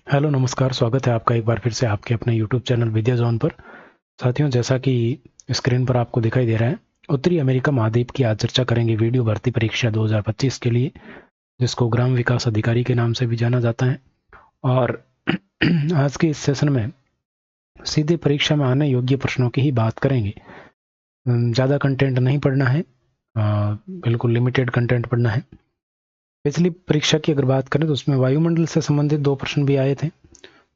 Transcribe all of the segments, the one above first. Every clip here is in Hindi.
हेलो नमस्कार, स्वागत है आपका एक बार फिर से आपके अपने यूट्यूब चैनल विद्या जोन पर। साथियों, जैसा कि स्क्रीन पर आपको दिखाई दे रहा है, उत्तरी अमेरिका महाद्वीप की आज चर्चा करेंगे वीडियो भर्ती परीक्षा 2025 के लिए, जिसको ग्राम विकास अधिकारी के नाम से भी जाना जाता है। और आज के इस सेशन में सीधे परीक्षा में आने योग्य प्रश्नों की ही बात करेंगे। ज़्यादा कंटेंट नहीं पढ़ना है, बिल्कुल लिमिटेड कंटेंट पढ़ना है। पिछली परीक्षा की अगर बात करें तो उसमें वायुमंडल से संबंधित 2 प्रश्न भी आए थे,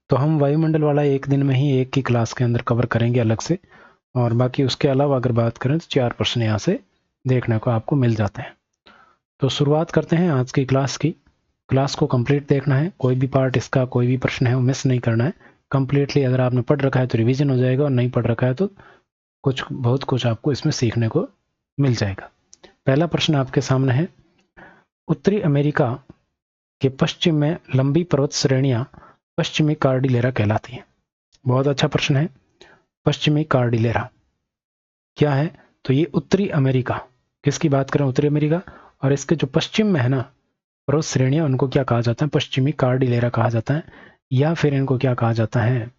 तो हम वायुमंडल वाला एक दिन में ही एक की क्लास के अंदर कवर करेंगे अलग से। और बाकी उसके अलावा अगर बात करें तो 4 प्रश्न यहाँ से देखने को आपको मिल जाते हैं। तो शुरुआत करते हैं आज की क्लास की। क्लास को कंप्लीट देखना है, कोई भी पार्ट इसका कोई भी प्रश्न है वो मिस नहीं करना है। कंप्लीटली अगर आपने पढ़ रखा है तो रिवीजन हो जाएगा, और नहीं पढ़ रखा है तो बहुत कुछ आपको इसमें सीखने को मिल जाएगा। पहला प्रश्न आपके सामने है, उत्तरी अमेरिका के पश्चिम में लंबी पर्वत श्रेणियां पश्चिमी कार्डिलेरा कहलाती हैं। बहुत अच्छा प्रश्न है। पश्चिमी कार्डिलेरा क्या है? तो ये उत्तरी अमेरिका, किसकी बात करें? उत्तरी अमेरिका। और इसके जो पश्चिम में है ना पर्वत श्रेणियां, उनको क्या कहा जाता है? पश्चिमी कार्डिलेरा कहा जाता है। या फिर इनको क्या कहा जाता है?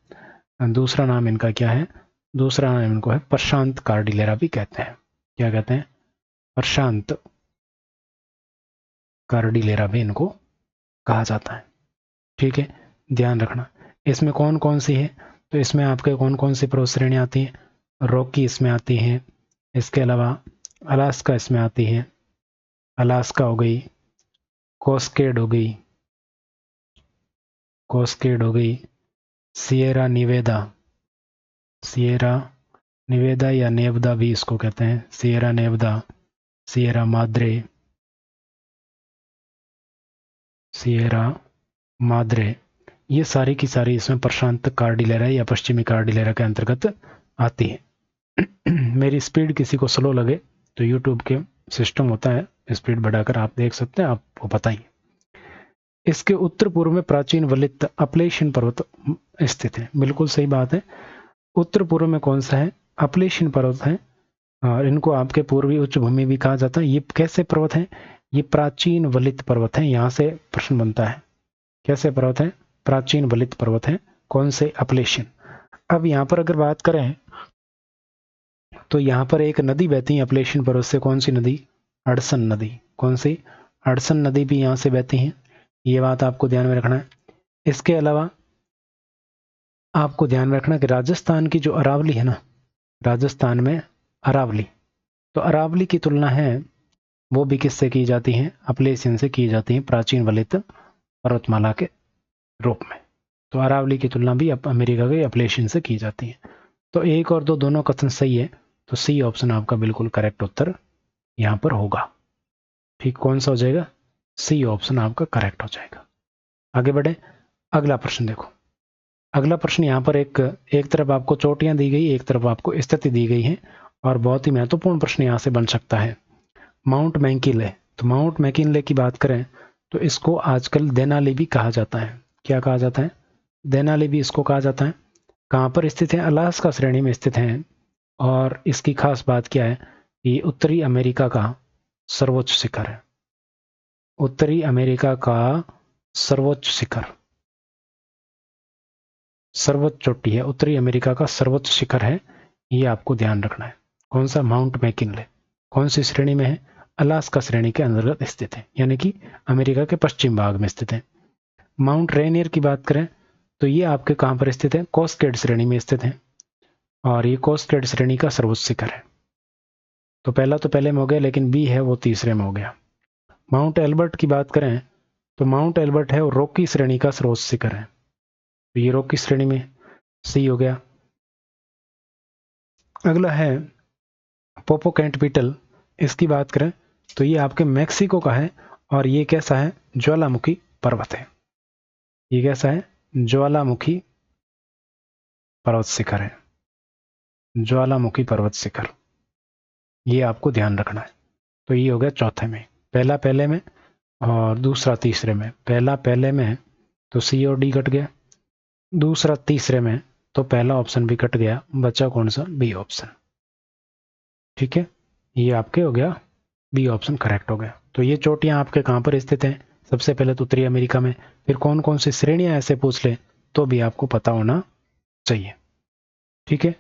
दूसरा नाम इनका क्या है? दूसरा नाम इनको है प्रशांत कार्डिलेरा भी कहते हैं। क्या कहते हैं? प्रशांत कार्डिलेरा भी इनको कहा जाता है। ठीक है, ध्यान रखना। इसमें कौन कौन सी है? तो इसमें आपके कौन कौन सी पर्वत श्रेणियां आती हैं? रॉकी इसमें आती हैं। इसके अलावा अलास्का इसमें आती है। अलास्का हो गई, कोस्केड हो गई, सिएरा निवेदा, या नेवदा भी इसको कहते हैं, सिएरा नेवदा, सिएरा माद्रे, ये सारी की सारी इसमें प्रशांत कार्डिलेरा या पश्चिमी कार्डिलेरा के अंतर्गत आती है। मेरी स्पीड किसी को स्लो लगे तो यूट्यूब के सिस्टम होता है, स्पीड बढ़ाकर आप देख सकते हैं, आपको पता ही। इसके उत्तर पूर्व में प्राचीन वलित अपलेशियन पर्वत स्थित है। बिल्कुल सही बात है। उत्तर पूर्व में कौन सा है? अपलेशियन पर्वत है। और इनको आपके पूर्वी उच्च भूमि भी कहा जाता है। ये कैसे पर्वत है? ये प्राचीन वलित पर्वत है। यहाँ से प्रश्न बनता है, कैसे पर्वत है? प्राचीन वलित पर्वत है। कौन से? अपलेशियन। अब यहाँ पर अगर बात करें तो यहाँ पर एक नदी बहती है अपलेशियन पर्वत से। कौन सी नदी? हडसन नदी। कौन सी? हडसन नदी भी यहाँ से बहती है। ये बात आपको ध्यान में रखना है। इसके अलावा आपको ध्यान में रखना कि राजस्थान की जो अरावली है ना, राजस्थान में अरावली, तो अरावली की तुलना है वो भी किससे की जाती है? अपलेशियन से की जाती है, प्राचीन वलित पर्वतमाला के रूप में। तो अरावली की तुलना भी अमेरिका के अपलेशियन से की जाती है। तो एक और दो दोनों कथन सही है, तो सी ऑप्शन आपका बिल्कुल करेक्ट उत्तर यहाँ पर होगा। ठीक, कौन सा हो जाएगा? सी ऑप्शन आपका करेक्ट हो जाएगा। आगे बढ़े, अगला प्रश्न देखो। अगला प्रश्न यहाँ पर एक तरफ आपको चोटियां दी गई, एक तरफ आपको स्थिति दी गई है, और बहुत ही महत्वपूर्ण प्रश्न यहाँ से बन सकता है। माउंट मैकिनले, तो माउंट मैकिनले की बात करें तो इसको आजकल देनाली भी कहा जाता है। क्या कहा जाता है? देनाली भी इसको कहा जाता है। कहाँ पर स्थित है? अलास्का श्रेणी में स्थित है। और इसकी खास बात क्या है? ये उत्तरी अमेरिका का सर्वोच्च शिखर है। उत्तरी अमेरिका का सर्वोच्च शिखर, सर्वोच्च चोटी है, उत्तरी अमेरिका का सर्वोच्च शिखर है। ये आपको ध्यान रखना है। कौन सा? Mount McKinley. कौन सी श्रेणी में है? अलास्का श्रेणी के अंतर्गत स्थित है, यानी कि अमेरिका के पश्चिम भाग में स्थित है। माउंट रेनियर की बात करें तो ये आपके कहां पर स्थित है? कोस्केड श्रेणी में स्थित है, और ये कोस्केड श्रेणी का सर्वोच्च शिखर है। तो पहला तो पहले में हो गया, लेकिन बी है वो तीसरे में हो गया। माउंट एल्बर्ट की बात करें तो माउंट एल्बर्ट है वो रॉकी श्रेणी का सर्वोच्च शिखर है, तो ये रॉकी श्रेणी में, सी हो गया। अगला है पोपोकेंटपीटल। इसकी बात करें तो ये आपके मैक्सिको का है, और ये कैसा है? ज्वालामुखी पर्वत है। ये कैसा है? ज्वालामुखी पर्वत शिखर है, ज्वालामुखी पर्वत शिखर। ये आपको ध्यान रखना है। तो ये हो गया चौथे में, पहला पहले में और दूसरा तीसरे में। पहला पहले में तो सी और डी कट गया, दूसरा तीसरे में तो पहला ऑप्शन भी कट गया, बचा कौन सा? B option. ठीक है, ये आपके हो गया बी ऑप्शन करेक्ट हो गया। तो ये चोटियां आपके कहां पर स्थित हैं? सबसे पहले तो उत्तरी अमेरिका में, फिर कौन कौन सी श्रेणियां ऐसे पूछ ले तो भी आपको पता होना चाहिए। ठीक है,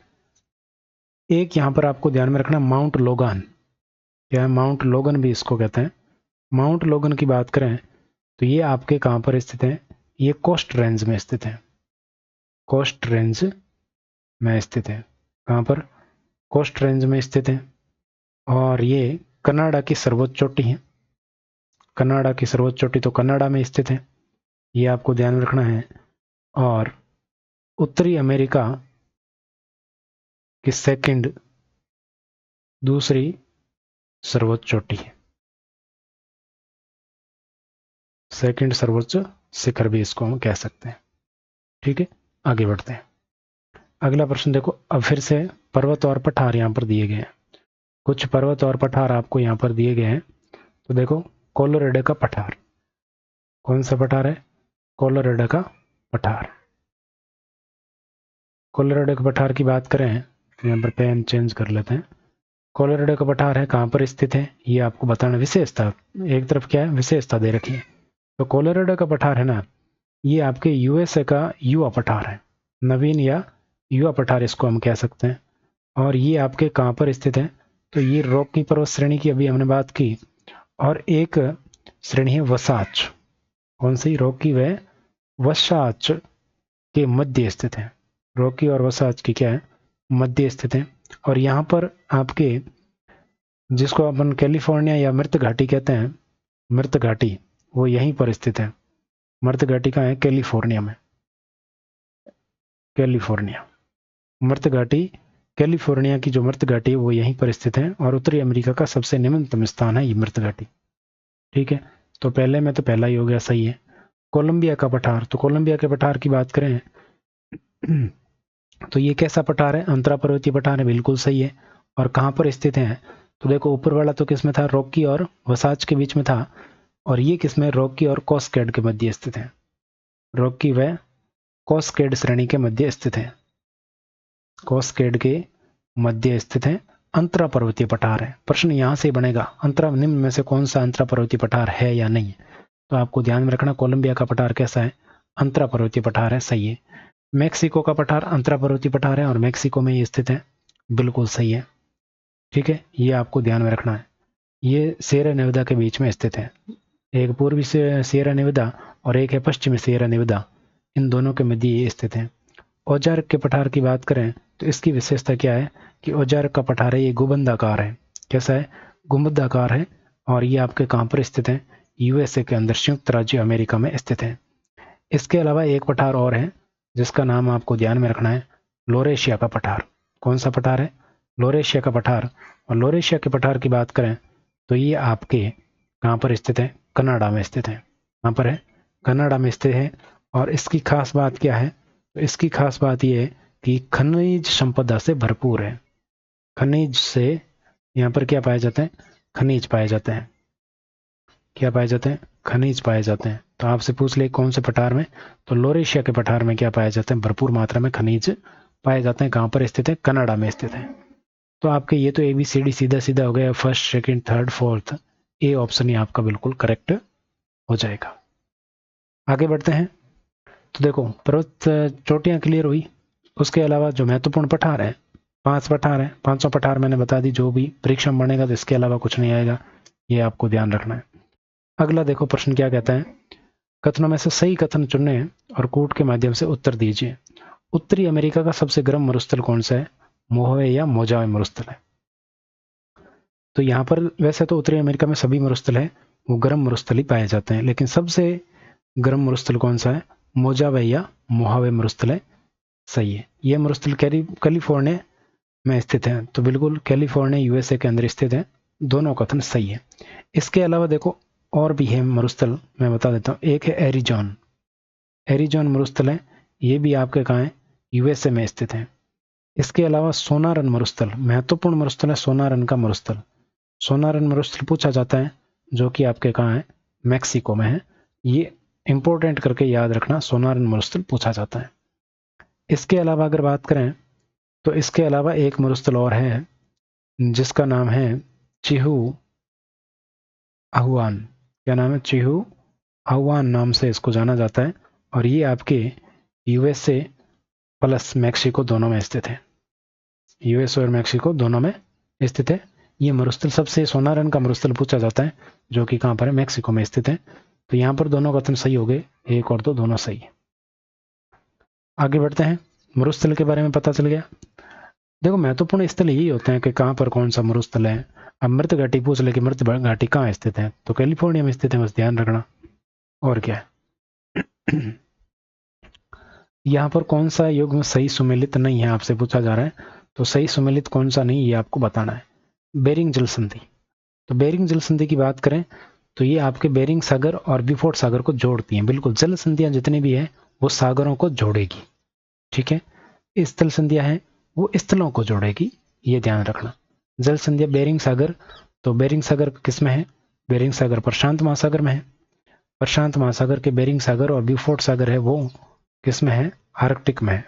एक यहां पर आपको ध्यान में रखना माउंट लोगान, क्या है माउंट लोगन भी इसको कहते हैं। माउंट लोगन की बात करें तो ये आपके कहां पर स्थित है, ये कोस्ट रेंज में स्थित है, कोस्ट रेंज में स्थित है। कहां पर, कोस्ट रेंज में स्थित है। और ये कनाडा की सर्वोच्च चोटी है, कनाडा की सर्वोच्च चोटी तो कनाडा में स्थित है, ये आपको ध्यान में रखना है। और उत्तरी अमेरिका की सेकंड दूसरी सर्वोच्च चोटी है, सेकंड सर्वोच्च शिखर भी इसको हम कह सकते हैं। ठीक है, आगे बढ़ते हैं। अगला प्रश्न देखो, अब फिर से पर्वत और पठार यहां पर दिए गए हैं, कुछ पर्वत और पठार आपको यहां पर दिए गए हैं। तो देखो, कोलोराडो का पठार, कौन सा पठार है, कोलोराडो का पठार। कोलोराडो के पठार की बात करें तो यहाँ पर पेन चेंज कर लेते हैं। कोलोराडो का पठार है, कहाँ पर स्थित है ये आपको बताना, विशेषता एक तरफ क्या है, विशेषता दे रखी है। तो कोलोराडो का पठार है ना, ये आपके यूएसए का युवा पठार है, नवीन या युवा पठार इसको हम कह सकते हैं। और ये आपके कहाँ पर स्थित है, तो ये रॉकी पर्वत श्रेणी की अभी हमने बात की। और एक श्रेणी है वसाच, कौन सी, रॉकी व वसाच के मध्य स्थित है, रॉकी और वसाच की क्या है, मध्य स्थित है। और यहाँ पर आपके जिसको अपन कैलिफोर्निया या मृत घाटी कहते हैं, मृत घाटी वो यहीं पर स्थित है। मृत घाटी कहाँ है, कैलिफोर्निया में, कैलिफोर्निया मृत घाटी, कैलिफोर्निया की जो मृत घाटी है वो यहीं पर स्थित है। और उत्तरी अमेरिका का सबसे निम्नतम स्थान है ये मृत घाटी। ठीक है, तो पहले में तो पहला ही हो गया, सही है। कोलंबिया का पठार, तो कोलंबिया के पठार की बात करें तो ये कैसा पठार है, अंतरा पर्वतीय पठार है, बिल्कुल सही है। और कहाँ पर स्थित है, तो देखो ऊपर वाला तो किस में था, रॉकी और वसाच के बीच में था। और ये किस में, रॉकी और कॉस्केड के मध्य स्थित है, रॉकी व कॉस्केड श्रेणी के मध्य स्थित है, कॉस्केड के मध्य स्थित है, अंतरा पर्वतीय पठार है। प्रश्न यहां से बनेगा, अंतरा निम्न में से कौन सा अंतरा पर्वतीय पठार है या नहीं। तो आपको ध्यान में रखना, कोलंबिया का पठार कैसा है, अंतरा पर्वतीय पठार है, सही है। मेक्सिको का पठार अंतरा पर्वतीय पठार है और मेक्सिको में ये स्थित है, बिल्कुल सही है। ठीक है, ये आपको ध्यान में रखना है। ये सियरा नेवादा के बीच में स्थित है, एक पूर्वी से सियरा नेवादा और एक है पश्चिमी सियरा नेवादा, इन दोनों के मध्य ये स्थित है। औजारक के पठार की बात करें तो इसकी विशेषता क्या है कि औजारक का पठार है ये गुंबदाकार है, कैसा है, गुंबदाकार है। और ये आपके कहाँ पर स्थित है, यूएसए के अंदर, संयुक्त राज्य अमेरिका में स्थित है। इसके अलावा एक पठार और है जिसका नाम आपको ध्यान में रखना है, लोरेशिया का पठार। कौन सा पठार है, लोरेशिया का पठार। और लोरेशिया के पठार की बात करें तो ये आपके कहाँ पर स्थित है, कनाडा में स्थित है, कहाँ पर है, कनाडा में स्थित है। और इसकी खास बात क्या है, तो इसकी खास बात यह है कि खनिज संपदा से भरपूर है, खनिज से यहाँ पर क्या पाए जाते हैं, खनिज पाए जाते हैं, क्या पाए जाते हैं, खनिज पाए जाते हैं। तो आपसे पूछ ले कौन से पठार में, तो लोरेशिया के पठार में क्या पाए जाते हैं, भरपूर मात्रा में खनिज पाए जाते हैं। कहाँ पर स्थित है, कनाडा में स्थित है। तो आपके ये तो ABCD सीधा सीधा हो गया, first second third fourth, A option ही आपका बिल्कुल करेक्ट हो जाएगा। आगे बढ़ते हैं। तो देखो पर्वत चोटियां क्लियर हुई, उसके अलावा जो महत्वपूर्ण पठार है, 5 पठार है, 5वां पठार मैंने बता दी, जो भी परीक्षा में बनेगा तो इसके अलावा कुछ नहीं आएगा, ये आपको ध्यान रखना है। अगला देखो प्रश्न क्या कहता है, कथनों में से सही कथन चुनें और कूट के माध्यम से उत्तर दीजिए। उत्तरी अमेरिका का सबसे गर्म मरुस्थल कौन सा है, मोहवे या मोजावे मरुस्थल है। तो यहाँ पर वैसे तो उत्तरी अमेरिका में सभी मरुस्थल है वो गर्म मरुस्थल ही पाए जाते हैं, लेकिन सबसे गर्म मरुस्थल कौन सा है, मोजावे या मोहावे मरुस्थल है, सही है। यह मरुस्थल कैलिफोर्निया में स्थित है, तो बिल्कुल कैलिफोर्निया यूएसए के अंदर स्थित है, दोनों कथन सही है। इसके अलावा देखो और भी है मरुस्थल, मैं बता देता हूँ। एक है एरिजोन, एरिजोन मरुस्थल है, ये भी आपके कहाँ है, यूएसए में स्थित है। इसके अलावा सोनारन मरुस्थल, महत्वपूर्ण मरुस्थल है सोनारन का मरुस्थल, सोनारन मरुस्थल पूछा जाता है, जो कि आपके कहाँ है, मैक्सिको में है। ये इंपॉर्टेंट करके याद रखना, सोनारन मरुस्थल पूछा जाता है। इसके अलावा अगर बात करें तो इसके अलावा एक मरुस्थल और है जिसका नाम है चिहू अहुआन, क्या नाम है, चिहू आह्वान नाम से इसको जाना जाता है और ये आपके यूएसए प्लस मैक्सिको दोनों में स्थित है। यूएस और मैक्सिको दोनों में स्थित है। ये मरुस्थल सबसे सोना रंग का मरुस्थल पूछा जाता है जो कि कहाँ पर है, मैक्सिको में स्थित है। तो यहाँ पर दोनों कथन सही हो गए, 1 और 2 दोनों सही है। आगे बढ़ते हैं, मरुस्थल के बारे में पता चल गया। देखो महत्वपूर्ण स्थल यही होते हैं कि कहाँ पर कौन सा मरुस्थल है। अब मृत घाटी पूछ ले कि मृत घाटी कहाँ स्थित है, तो कैलिफोर्निया में स्थित है, बस ध्यान रखना। और क्या है यहाँ पर कौन सा युग्म सही सुमेलित नहीं है आपसे पूछा जा रहा है, तो सही सुमेलित कौन सा नहीं ये आपको बताना है। बेरिंग जल संधि। तो बेरिंग जल संधि की बात करें तो ये आपके बेरिंग सागर और बिफोर्ड सागर को जोड़ती हैं। बिल्कुल जल संधियां जितनी भी है वो सागरों को जोड़ेगी, ठीक है। स्थल संधियां हैं वो स्थलों को जोड़ेगी, ये ध्यान रखना। जल संधिया बेरिंग सागर, तो बेरिंग सागर किस में है, बेरिंग सागर प्रशांत महासागर में है। प्रशांत महासागर के बेरिंग सागर और बिफोर्ड सागर है वो किस में है, आर्कटिक में है,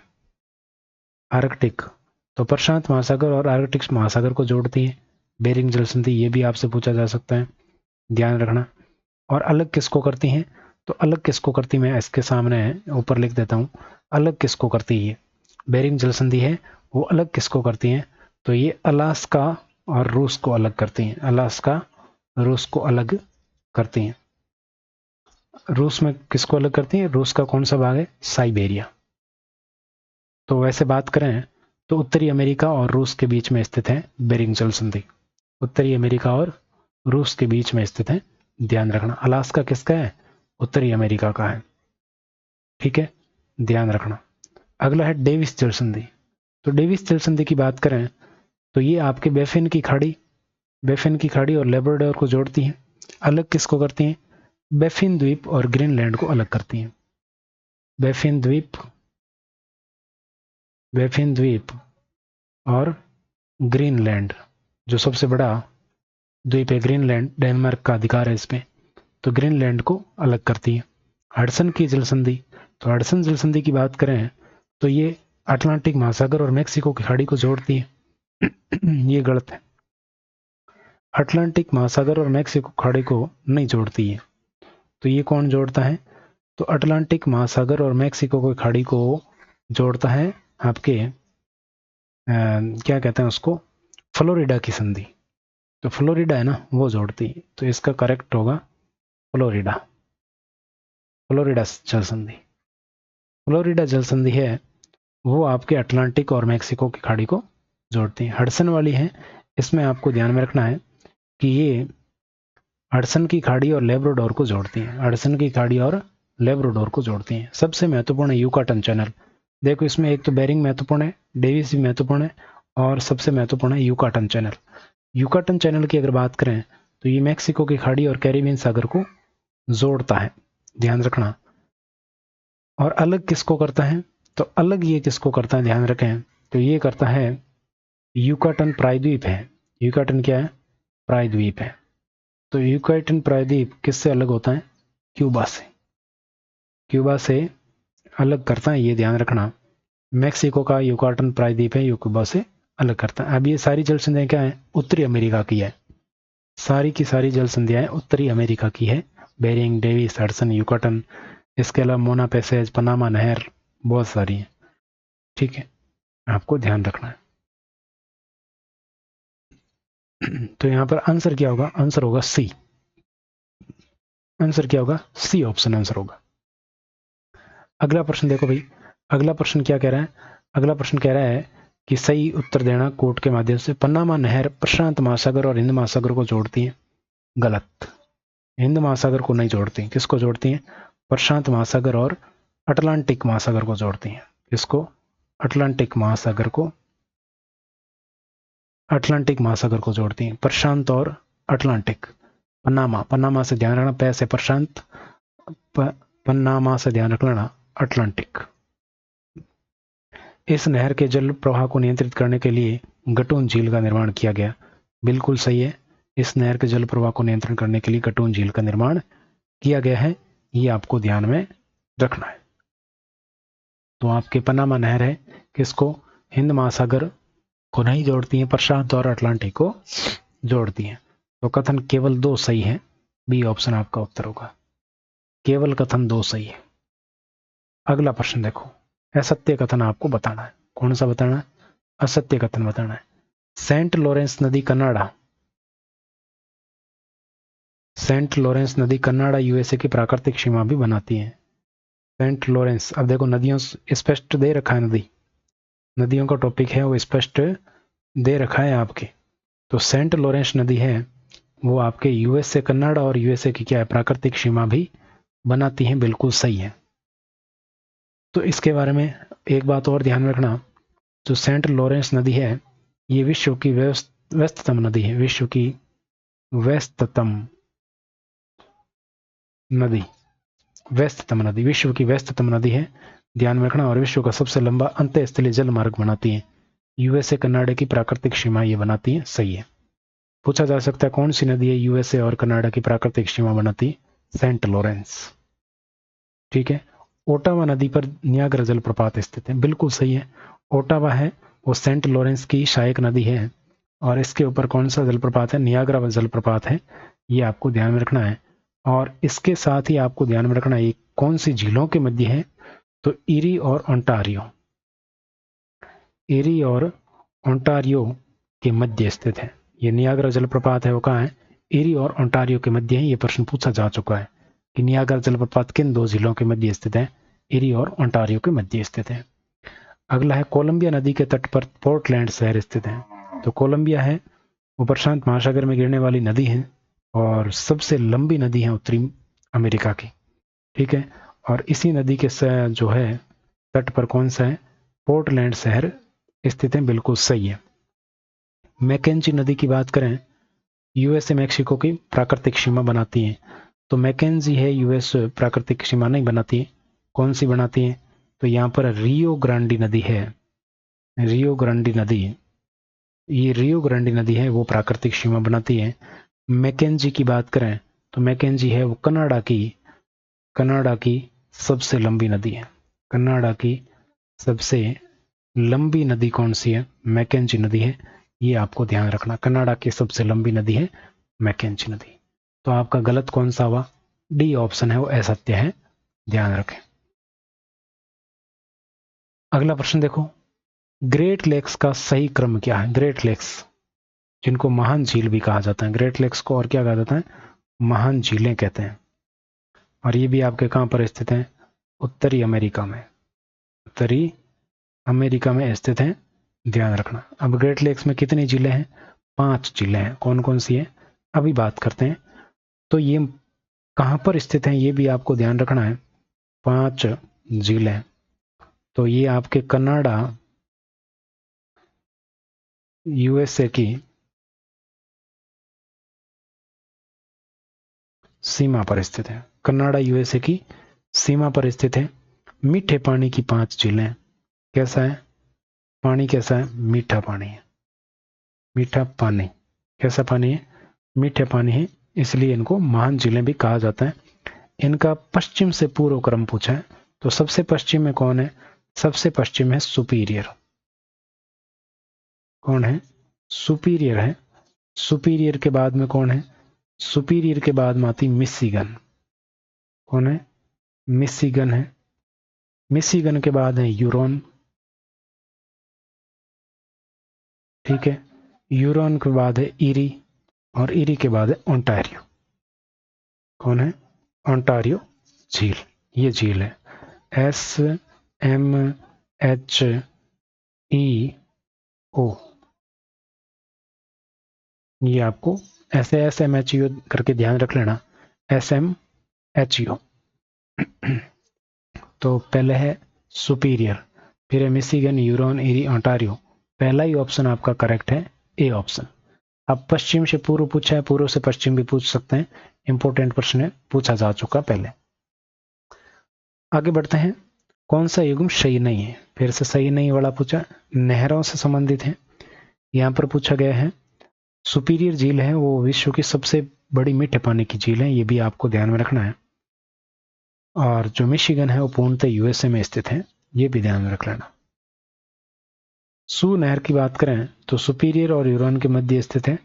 आर्कटिक। तो प्रशांत महासागर और आर्कटिक महासागर को जोड़ती है बेरिंग जल संधि, ये भी आपसे पूछा जा सकता है, ध्यान रखना। और अलग किसको करती हैं, तो अलग किसको करती, मैं इसके सामने ऊपर लिख देता हूँ, अलग किसको करती है बेरिंग जल संधि है वो अलग किसको करती हैं, तो ये अलास्का और रूस को अलग करती हैं। अलास्का रूस को अलग करती हैं। रूस में किसको अलग करती हैं, रूस का कौन सा भाग है, साइबेरिया। तो वैसे बात करें तो उत्तरी अमेरिका और रूस के बीच में स्थित है बेरिंग जल संधि। उत्तरी अमेरिका और रूस के बीच में स्थित है, ध्यान रखना। अलास्का किसका है, उत्तरी अमेरिका का है, ठीक है, ध्यान रखना। अगला है डेविस जल संधि। तो डेविस जल संधि की बात करें तो ये आपके बेफिन की खाड़ी और लेब्राडोर को जोड़ती है। अलग किसको करती हैं, बेफिन द्वीप और ग्रीनलैंड को अलग करती हैं। बेफिन द्वीप और ग्रीनलैंड, जो सबसे बड़ा द्वीप है ग्रीनलैंड, डेनमार्क का अधिकार है इस पे, तो ग्रीनलैंड को अलग करती है। हडसन की जल संधि, तो हडसन जल संधि की बात करें तो ये अटलांटिक महासागर और मैक्सिको की खाड़ी को जोड़ती है। ये गलत है, अटलांटिक महासागर और मैक्सिको खाड़ी को नहीं जोड़ती है। तो ये कौन जोड़ता है, तो अटलांटिक महासागर और मैक्सिको की खाड़ी को जोड़ता है आपके क्या कहते हैं उसको, फ्लोरिडा की संधि। तो फ्लोरिडा है ना वो जोड़ती है, तो इसका करेक्ट होगा फ्लोरिडा। फ्लोरिडा जल संधि, फ्लोरिडा जल संधि है वो आपके अटलांटिक और मैक्सिको की खाड़ी को जोड़ती है। हडसन वाली है, इसमें आपको ध्यान में रखना है कि ये हडसन की खाड़ी और लेब्राडोर को जोड़ती हैं। हडसन की खाड़ी और लेब्राडोर को जोड़ती हैं। सबसे महत्वपूर्ण है यूकाटन चैनल। देखो इसमें एक तो बेरिंग महत्वपूर्ण है, डेविस भी महत्वपूर्ण है और सबसे महत्वपूर्ण है यूकाटन चैनल। यूकाटन चैनल की अगर बात करें तो ये मैक्सिको की खाड़ी और कैरिबियन सागर को जोड़ता है, ध्यान रखना। और अलग किसको करता है, तो अलग ये किसको करता है, ध्यान रखें, तो ये करता है यूकाटन प्रायद्वीप है। यूकाटन क्या है, प्रायद्वीप है। तो यूकाटन प्रायद्वीप किससे अलग होता है, क्यूबा से, क्यूबा से अलग करता है, ये ध्यान रखना। मैक्सिको का यूकाटन प्रायद्वीप है, ये क्यूबा से अलग करता है। अब ये सारी जल संधियां क्या है, उत्तरी अमेरिका की है, सारी की सारी जल संधियां उत्तरी अमेरिका की है। बेरिंग, डेविस, हडसन, यूकाटन, इसके अलावा मोना पैसेज, पनामा नहर, बहुत सारी है, ठीक है, आपको ध्यान रखना है। तो यहां पर आंसर क्या होगा, आंसर होगा सी। आंसर क्या होगा, सी ऑप्शन आंसर होगा। अगला प्रश्न देखो भाई, अगला प्रश्न क्या कह रहा है, अगला प्रश्न कह रहा है कि सही उत्तर देना कोड के माध्यम से। पनामा नहर प्रशांत महासागर और हिंद महासागर को जोड़ती है, गलत। हिंद महासागर को नहीं जोड़ती, किसको जोड़ती है, प्रशांत महासागर और अटलांटिक महासागर को जोड़ती हैं। किसको, अटलांटिक महासागर को, अटलांटिक महासागर को जोड़ती हैं, प्रशांत और अटलांटिक। पनामा, पनामा से ध्यान रखना, पै से प्रशांत, पनामा से ध्यान रखना अटलांटिक। इस नहर के जल प्रवाह को नियंत्रित करने के लिए गटून झील का निर्माण किया गया, बिल्कुल सही है। इस नहर के जल प्रवाह को नियंत्रण करने के लिए गटून झील का निर्माण किया गया है, ये आपको ध्यान में रखना है। तो आपके पनामा नहर है किसको, हिंद महासागर को नहीं जोड़ती है, प्रशांत और अटलांटिक को जोड़ती है। तो कथन केवल 2 सही है, बी ऑप्शन आपका उत्तर होगा। केवल कथन 2 सही है। अगला प्रश्न देखो, असत्य कथन आपको बताना है। कौन सा बताना है? असत्य कथन बताना है। सेंट लॉरेंस नदी कनाडा, सेंट लॉरेंस नदी कनाडा यूएसए की प्राकृतिक सीमा भी बनाती है। सेंट लॉरेंस, अब देखो नदियों स्पष्ट दे रखा है, नदियों का टॉपिक है वो स्पष्ट दे रखा है आपके। तो सेंट लॉरेंस नदी है वो आपके यूएसए कनाडा और यूएसए की क्या है, प्राकृतिक सीमा भी बनाती है। बिल्कुल सही है। तो इसके बारे में एक बात और ध्यान रखना, जो सेंट लॉरेंस नदी है ये विश्व की व्यस्ततम नदी है, विश्व की व्यस्ततम नदी, व्यस्ततम नदी, विश्व की व्यस्ततम नदी है, ध्यान में रखना। और विश्व का सबसे लंबा अंतःस्थलीय जल मार्ग बनाती है। यूएसए कनाडा की प्राकृतिक सीमा ये बनाती है। सही है। पूछा जा सकता है कौन सी नदी है यूएसए और कनाडा की प्राकृतिक सीमा बनाती है? Saint Lawrence. ठीक है। ओटावा नदी पर नियाग्रा जलप्रपात स्थित है। बिल्कुल सही है। ओटावा है वो सेंट लॉरेंस की सहायक नदी है और इसके ऊपर कौन सा जलप्रपात है? नियाग्रा जलप्रपात है। ये आपको ध्यान में रखना है। और इसके साथ ही आपको ध्यान में रखना है कौन सी झीलों के मध्य है? तो इरी और ओंटारियो, इरी और ओंटारियो के मध्य स्थित है। ये नियाग्रा जलप्रपात है वो कहाँ है? इरी और ओंटारियो के मध्य है। ये प्रश्न पूछा जा चुका है कि नियाग्रा जलप्रपात किन दो जिलों के मध्य स्थित है? इरी और ओंटारियो के मध्य स्थित है। अगला है कोलंबिया नदी के तट पर पोर्टलैंड शहर स्थित है। तो कोलंबिया है वो प्रशांत महासागर में गिरने वाली नदी है और सबसे लंबी नदी है उत्तरी अमेरिका की। ठीक है। और इसी नदी के जो है तट पर कौन सा है? पोर्टलैंड शहर स्थित है। बिल्कुल सही है। मैकेंजी नदी की बात करें, यूएसए मैक्सिको की प्राकृतिक सीमा बनाती है। तो मैकेंजी है यूएस प्राकृतिक सीमा नहीं बनाती है। कौन सी बनाती है? तो यहाँ पर रियो ग्रांडी नदी है, रियो ग्रांडी नदी, ये रियो ग्रांडी नदी है वो प्राकृतिक सीमा बनाती है। मैकेंजी की बात करें तो मैकेंजी है वो कनाडा की सबसे लंबी नदी है। कनाडा की सबसे लंबी नदी कौन सी है? मैकेंजी नदी है। ये आपको ध्यान रखना, कनाडा की सबसे लंबी नदी है मैकेंजी नदी। तो आपका गलत कौन सा हुआ? डी ऑप्शन है वो असत्य है, ध्यान रखें। अगला प्रश्न देखो, ग्रेट लेक्स का सही क्रम क्या है? ग्रेट लेक्स जिनको महान झील भी कहा जाता है, ग्रेट लेक्स को और क्या कहा जाता है? महान झीलें कहते हैं। और ये भी आपके कहां पर स्थित हैं? उत्तरी अमेरिका में, उत्तरी अमेरिका में स्थित हैं, ध्यान रखना। अब ग्रेट लेक्स में कितनी झीलें हैं? 5 झीलें हैं। कौन कौन सी है अभी बात करते हैं। तो ये कहां पर स्थित हैं ये भी आपको ध्यान रखना है। 5 झीलें, तो ये आपके कनाडा यूएसए की सीमा पर स्थित है। कनाडा यूएसए की सीमा पर स्थित है। मीठे पानी की 5 झीलें। कैसा है पानी? कैसा है? मीठा पानी है। मीठा पानी कैसा पानी है? मीठे पानी है, इसलिए इनको महान झीलें भी कहा जाता है। इनका पश्चिम से पूर्व क्रम पूछा है, तो सबसे पश्चिम में कौन है? सबसे पश्चिम है सुपीरियर। कौन है? सुपीरियर है। सुपीरियर के बाद में कौन है? सुपीरियर के बाद में आती मिशिगन। कौन है? मिशिगन है। मिशिगन के बाद है यूरोन। ठीक है। यूरोन के बाद है इरी और इरी के बाद है ओंटारियो। कौन है? ओंटारियो झील। ये झील है SMHEO। ये आपको ऐसे SMHEO करके ध्यान रख लेना, SMHEO। तो पहले है सुपीरियर, फिर है मिशिगन, यूरोन, इरी, ओंटारियो। पहला ही ऑप्शन आपका करेक्ट है, ए ऑप्शन। अब पश्चिम से पूर्व पूछा है, पूर्व से पश्चिम भी पूछ सकते हैं, इंपॉर्टेंट प्रश्न है, पूछा जा चुका पहले। आगे बढ़ते हैं। कौन सा युग्म सही नहीं है? फिर से सही नहीं वाला पूछा, नहरों से संबंधित है। यहां पर पूछा गया है सुपीरियर झील है वो विश्व की सबसे बड़ी मीठे पानी की झील है, ये भी आपको ध्यान में रखना है। और जो मिशिगन है वो पूर्णतः यूएसए में स्थित है, ये भी ध्यान में रख लेना। सू नहर की बात करें तो सुपीरियर और यूरोन के मध्य स्थित है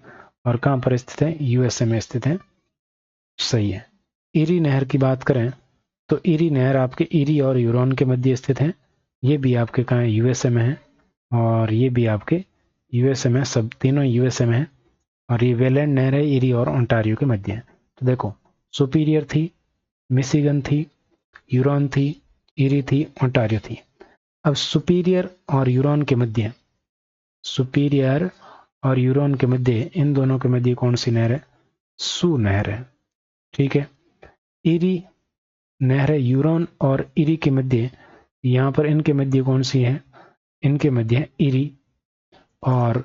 और कहां पर स्थित है? यूएसए में स्थित है, सही है। इरी नहर की बात करें तो ईरी नहर आपके ईरी और यूरोन के मध्य स्थित है। ये भी आपके कहाँ यूएसए में है और ये भी आपके यूएसए में, सब तीनों यूएसए में है। और ये वेलैंड नहर है ईरी और ओंटारियो के मध्य है। तो देखो सुपीरियर थी, मिशिगन थी, यूरोन थी, ईरी थी, ओंटारियो थी। अब सुपीरियर और यूरोन के मध्य, सुपीरियर और यूरोन के मध्य, इन दोनों के मध्य कौन सी नहर है? सू नहर है। ठीक है। ईरी नहर है यूरोन और ईरी के मध्य, यहाँ पर इनके मध्य कौन सी है? इनके मध्य है ईरी। और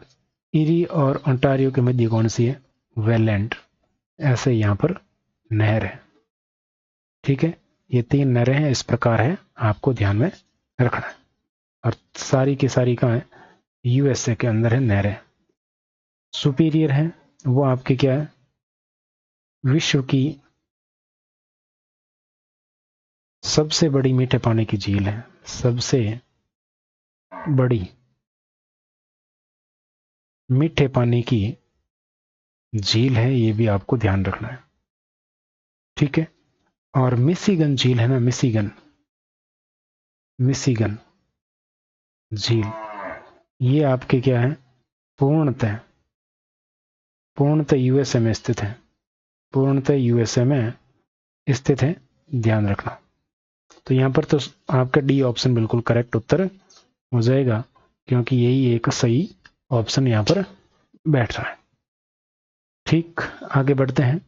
ईरी और ओंटारियो के मध्य कौन सी है? वेलैंड। ऐसे यहाँ पर नहर है। ठीक है। ये तीन नहरें हैं, इस प्रकार है, आपको ध्यान में रखना है। और सारी की सारी कहाँ है? यूएसए के अंदर है नहरें। सुपीरियर है वो आपके क्या है? विश्व की सबसे बड़ी मीठे पानी की झील है। सबसे बड़ी मीठे पानी की झील है, ये भी आपको ध्यान रखना है। ठीक है। और मिशिगन झील है ना, मिशिगन, मिशिगन झील, ये आपके क्या है? पूर्णतः यूएसए में स्थित है। पूर्णतः यूएसए में स्थित है, ध्यान रखना। तो यहाँ पर तो आपका डी ऑप्शन बिल्कुल करेक्ट उत्तर हो जाएगा, क्योंकि यही एक सही ऑप्शन यहाँ पर बैठ रहा है। ठीक, आगे बढ़ते हैं।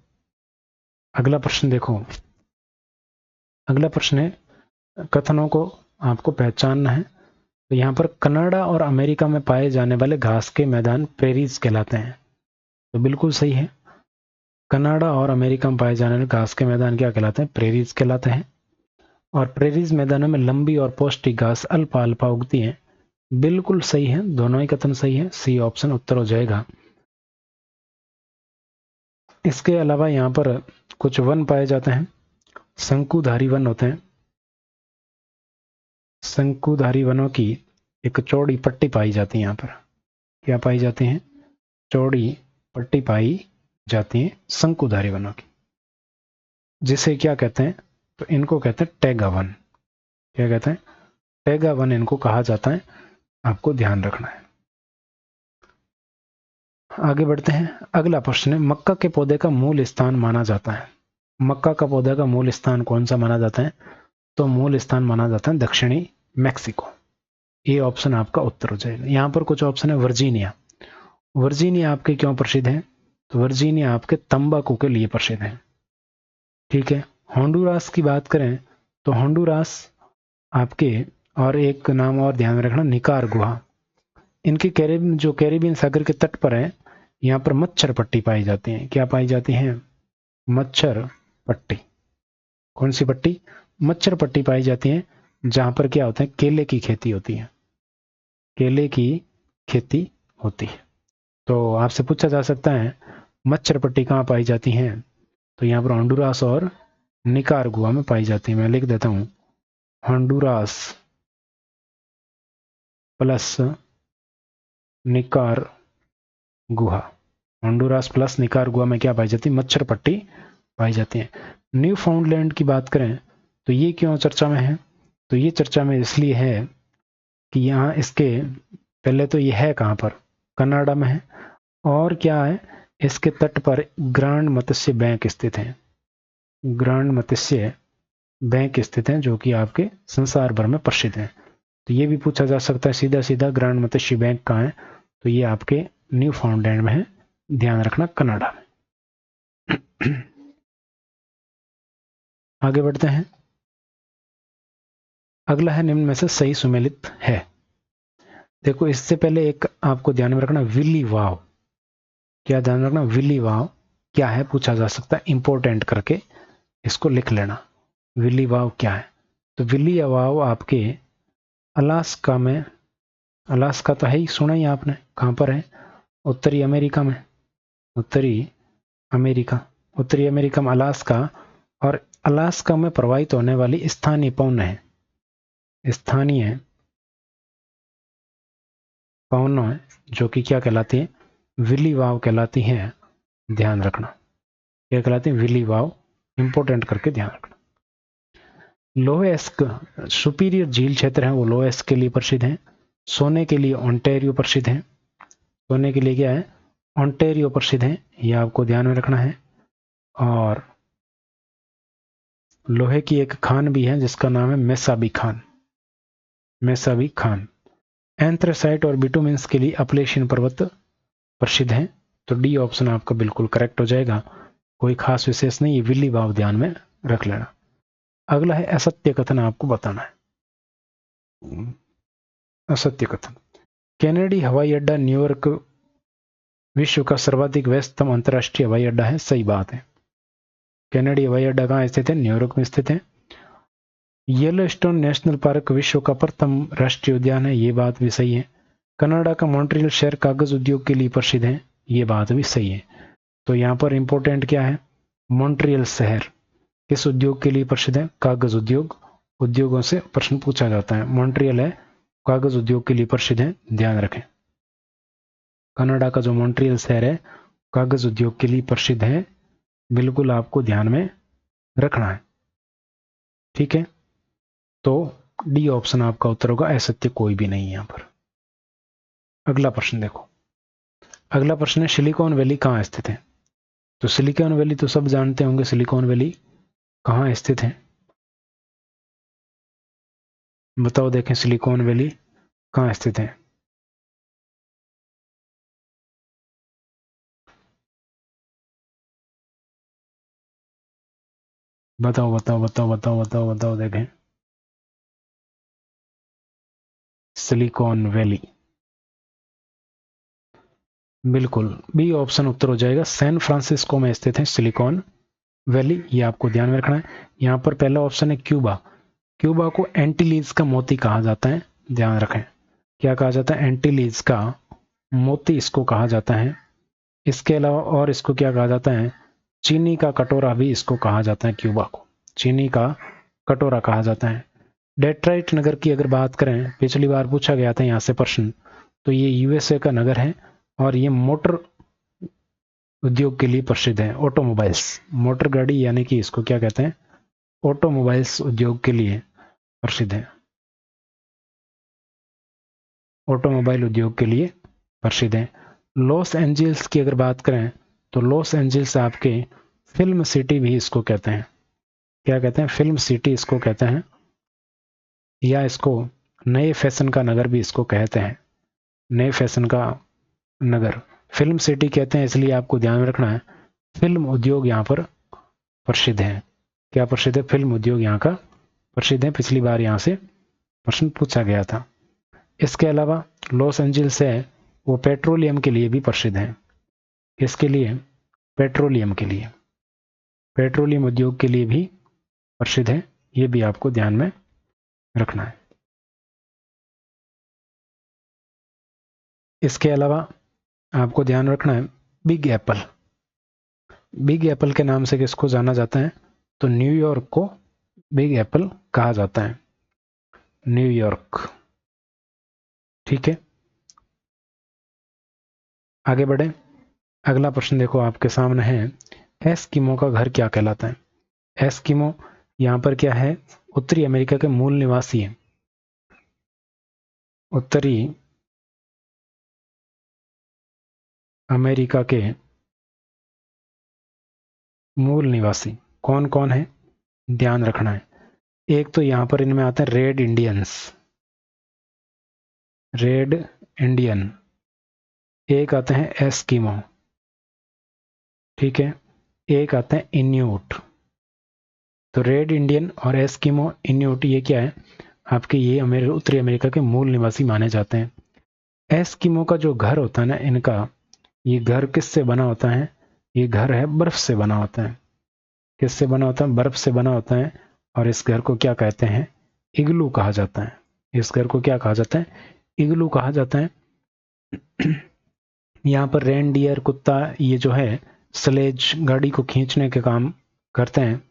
अगला प्रश्न देखो। अगला प्रश्न है कथनों को आपको पहचानना है। तो यहाँ पर कनाडा और अमेरिका में पाए जाने वाले घास के मैदान प्रेरीज कहलाते हैं। तो बिल्कुल सही है। कनाडा और अमेरिका में पाए जाने वाले घास के मैदान क्या कहलाते हैं? प्रेरीज कहलाते हैं। और प्रेरीज मैदानों में लंबी और पौष्टिक घास अल्फा अल्फा उगती है। बिल्कुल सही है, दोनों ही कथन सही है, सी ऑप्शन उत्तर हो जाएगा। इसके अलावा यहाँ पर कुछ वन पाए जाते हैं, शंकुधारी वन होते हैं। शंकुधारी वनों की एक चौड़ी पट्टी पाई जाती है। यहाँ पर क्या पाई जाती है? चौड़ी पट्टी पाई जाती है शंकुधारी वनों की, जिसे क्या कहते हैं? तो इनको कहते हैं टैगा वन। क्या कहते हैं? टैगा वन इनको कहा जाता है, आपको ध्यान रखना है। आगे बढ़ते हैं। अगला प्रश्न है मक्का के पौधे का मूल स्थान माना जाता है। मक्का का पौधे का मूल स्थान कौन सा माना जाता है? तो मूल स्थान माना जाता है दक्षिणी मैक्सिको। ये ऑप्शन आपका उत्तर हो जाएगा। यहाँ पर कुछ ऑप्शन है। वर्जीनिया, वर्जीनिया आपके क्यों प्रसिद्ध है? तो वर्जीनिया आपके तंबाकू के लिए प्रसिद्ध है। ठीक है। होंडुरास की बात करें तो होंडुरास आपके, और एक नाम और ध्यान में रखना, निकारागुआ। इनके जो कैरिबियन सागर के तट पर है, यहाँ पर मच्छर पट्टी पाई जाती है। क्या पाई जाती है? मच्छर पट्टी। कौन सी पट्टी? मच्छर पट्टी पाई जाती है, जहां पर क्या होता है? केले की खेती होती है। केले की खेती होती है। तो आपसे पूछा जा सकता है मच्छर पट्टी कहाँ पाई जाती है? तो यहाँ पर होंडुरास और निकारागुआ में पाई जाती है। मैं लिख देता हूँ, Honduras plus Nicaragua. Honduras plus Nicaragua में क्या पाई जाती है? मच्छर पट्टी पाई जाती है। न्यू फाउंडलैंड की बात करें तो ये क्यों चर्चा में है? तो ये चर्चा में इसलिए है कि यहाँ इसके पहले तो ये है कहाँ पर? कनाडा में है। और क्या है? इसके तट पर ग्रांड मत्स्य बैंक स्थित है। ग्रांड मत्स्य बैंक स्थित है, जो कि आपके संसार भर में प्रसिद्ध है। तो ये भी पूछा जा सकता है सीधा सीधा, ग्रांड मत्स्य बैंक कहाँ है? तो ये आपके न्यू फाउंडलैंड में है, ध्यान रखना, कनाडा में। आगे बढ़ते हैं। अगला है निम्न में से सही सुमेलित है। देखो इससे पहले एक आपको ध्यान में रखना, विली वाव। क्या ध्यान रखना? विली वाव क्या है पूछा जा सकता है, इंपॉर्टेंट करके इसको लिख लेना। विली वाव क्या है? तो विली वाव आपके अलास्का में, अलास्का तो है ही, सुना ही आपने, कहां पर है? उत्तरी अमेरिका में। उत्तरी अमेरिका, उत्तरी अमेरिका में अलास्का। और अलास्का में प्रवाहित होने वाली स्थानीय पवन है, स्थानीय पवनों है, जो कि क्या कहलाती है? विली वाव कहलाती है, ध्यान रखना। क्या कहलाती है? विली वाव, इंपोर्टेंट करके ध्यान रखना। लोएस्क सुपीरियर झील क्षेत्र है वो लोएस्क के लिए प्रसिद्ध है। सोने के लिए ओंटारियो प्रसिद्ध है। सोने के लिए क्या है? ओंटारियो प्रसिद्ध है, ये आपको ध्यान में रखना है। और लोहे की एक खान भी है जिसका नाम है Mesabi Khan. Mesabi Khan. Anthracite और बिटुमिन्स के लिए अपलेशियन पर्वत प्रसिद्ध है। तो डी ऑप्शन आपका बिल्कुल करेक्ट हो जाएगा, कोई खास विशेष नहीं, ये विल्ली भाव ध्यान में रख लेना। अगला है असत्य कथन, आपको बताना है। असत्य कथन। कैनेडी हवाई अड्डा न्यूयॉर्क विश्व का सर्वाधिक व्यस्ततम अंतर्राष्ट्रीय हवाई अड्डा है, सही बात है। कैनेडी हवाई अड्डा कहाँ स्थित है? न्यूयॉर्क में स्थित है। येलोस्टोन नेशनल पार्क विश्व का प्रथम राष्ट्रीय उद्यान है, ये बात भी सही है। कनाडा का मॉन्ट्रियल शहर कागज उद्योग के लिए प्रसिद्ध है, ये बात भी सही है। तो यहाँ पर इंपॉर्टेंट क्या है? मॉन्ट्रियल शहर किस उद्योग के लिए प्रसिद्ध है? कागज उद्योग। उद्योगों से प्रश्न पूछा जाता है। मॉन्ट्रियल है कागज उद्योग के लिए प्रसिद्ध है, ध्यान रखें। कनाडा का जो मॉन्ट्रियल शहर है कागज उद्योग के लिए प्रसिद्ध है, बिल्कुल आपको ध्यान में रखना है, ठीक है। तो डी ऑप्शन आपका उत्तर होगा, असत्य कोई भी नहीं है यहां पर। अगला प्रश्न देखो। अगला प्रश्न है सिलिकॉन वैली कहाँ स्थित है? तो सिलिकॉन वैली तो सब जानते होंगे, सिलिकॉन वैली कहाँ स्थित है? बताओ देखें, सिलिकॉन वैली कहाँ स्थित है? बताओ बताओ बताओ बताओ बताओ बताओ देखें। सिलिकॉन वैली, बिल्कुल बी ऑप्शन उत्तर हो जाएगा। सैन फ्रांसिस्को में स्थित है सिलिकॉन वैली, ये आपको ध्यान में रखना है। यहाँ पर पहला ऑप्शन है क्यूबा। क्यूबा को एंटीलीज का मोती कहा जाता है, ध्यान रखें। क्या कहा जाता है? एंटीलीज का मोती इसको कहा जाता है। इसके अलावा और इसको क्या कहा जाता है? चीनी का कटोरा भी इसको कहा जाता है। क्यूबा को चीनी का कटोरा कहा जाता है। डेट्राइट नगर की अगर बात करें, पिछली बार पूछा गया था यहाँ से प्रश्न, तो ये यूएसए का नगर है और ये मोटर उद्योग के लिए प्रसिद्ध है। ऑटोमोबाइल्स, मोटर गाड़ी यानी कि इसको क्या कहते हैं? ऑटोमोबाइल्स उद्योग के लिए प्रसिद्ध है। ऑटोमोबाइल उद्योग के लिए प्रसिद्ध है। लॉस एंजल्स की अगर बात करें तो लॉस एंजल्स आपके फिल्म सिटी भी इसको कहते हैं। क्या कहते हैं? फिल्म सिटी इसको कहते हैं, या इसको नए फैशन का नगर भी इसको कहते हैं। नए फैशन का नगर फिल्म सिटी कहते हैं, इसलिए आपको ध्यान में रखना है फिल्म उद्योग यहाँ पर प्रसिद्ध है। क्या प्रसिद्ध है? फिल्म उद्योग यहाँ का प्रसिद्ध है। पिछली बार यहाँ से प्रश्न पूछा गया था। इसके अलावा लॉस एंजल्स है वो पेट्रोलियम के लिए भी प्रसिद्ध है। इसके लिए पेट्रोलियम के लिए, पेट्रोलियम उद्योग के लिए भी प्रसिद्ध है, ये भी आपको ध्यान में रखना है। इसके अलावा आपको ध्यान रखना है बिग एप्पल। बिग एप्पल के नाम से किसको जाना जाता है? तो न्यूयॉर्क को बिग एप्पल कहा जाता है, न्यूयॉर्क, ठीक है। आगे बढ़े। अगला प्रश्न देखो आपके सामने है, एस्किमो का घर क्या कहलाता है? एस्किमो यहां पर क्या है? उत्तरी अमेरिका के मूल निवासी है। उत्तरी अमेरिका के मूल निवासी कौन कौन है? ध्यान रखना है। एक तो यहां पर इनमें आते हैं रेड इंडियंस, रेड इंडियन। एक आते हैं एस्किमो, ठीक है। एक आते हैं इन्यूट। तो रेड इंडियन और एस्किमो, इन्यूट, ये क्या है आपके? ये उत्तरी अमेरिका के मूल निवासी माने जाते हैं। एस्किमो का जो घर होता है ना इनका, ये घर किससे बना होता है? ये घर है बर्फ से बना होता है। किससे बना होता है? बर्फ से बना होता है। और इस घर को क्या कहते हैं? इग्लू कहा जाता है। इस घर को क्या कहा जाता है? इग्लू कहा जाता है। यहाँ पर रेनडियर कुत्ता ये जो है स्लेज गाड़ी को खींचने के काम करते हैं।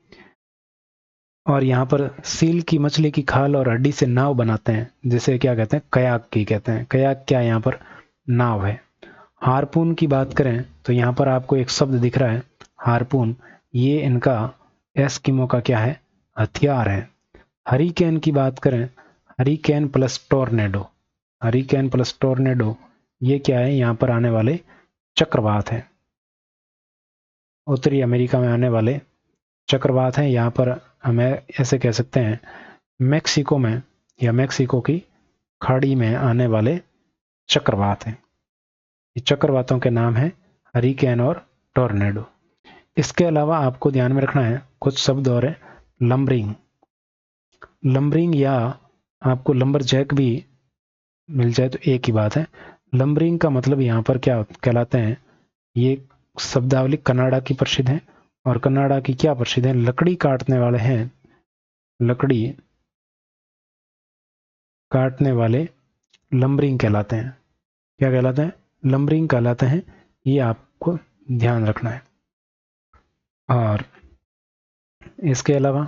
और यहाँ पर सील की मछली की खाल और हड्डी से नाव बनाते हैं, जिसे क्या कहते हैं? कयाक की कहते हैं। कयाक क्या यहाँ पर? नाव है। हारपून की बात करें तो यहाँ पर आपको एक शब्द दिख रहा है हारपून, ये इनका एस्किमो का क्या है? हथियार है। हरिकेन की बात करें, hurricane plus tornado, hurricane plus tornado ये क्या है, यहाँ पर आने वाले चक्रवात हैं, उत्तरी अमेरिका में आने वाले चक्रवात हैं। यहाँ पर हमें ऐसे कह सकते हैं मैक्सिको में या मैक्सिको की खाड़ी में आने वाले चक्रवात हैं। ये चक्रवातों के नाम हैं हरिकेन और टोर्नेडो। इसके अलावा आपको ध्यान में रखना है कुछ शब्द और है, लंबरिंग, लंबरिंग या आपको लंबर जैक भी मिल जाए तो एक ही बात है। लंबरिंग का मतलब यहाँ पर क्या कहलाते हैं, ये शब्दावली कनाडा की प्रसिद्ध है, और कनाडा की क्या प्रसिद्ध है, लकड़ी काटने वाले हैं, लकड़ी काटने वाले लंबरिंग कहलाते हैं। क्या कहलाते हैं, लंबरिंग कहलाते हैं। ये आपको ध्यान रखना है। और इसके अलावा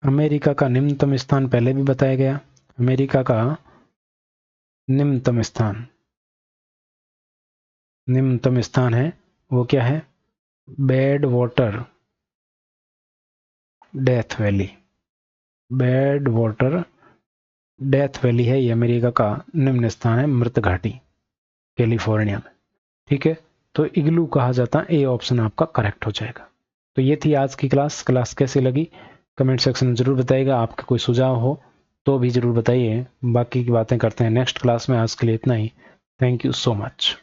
अमेरिका का निम्नतम स्थान पहले भी बताया गया, अमेरिका का निम्नतम स्थान है वो क्या है, bad water death valley, bad water death valley है, ये अमेरिका का निम्न स्थान है, मृत घाटी कैलिफोर्निया में। ठीक है, तो इग्लू कहा जाता है, ए ऑप्शन आपका करेक्ट हो जाएगा। तो ये थी आज की क्लास कैसी लगी कमेंट सेक्शन में जरूर बताइएगा। आपके कोई सुझाव हो तो भी जरूर बताइए। बाकी की बातें करते हैं नेक्स्ट क्लास में। आज के लिए इतना ही। Thank you so much.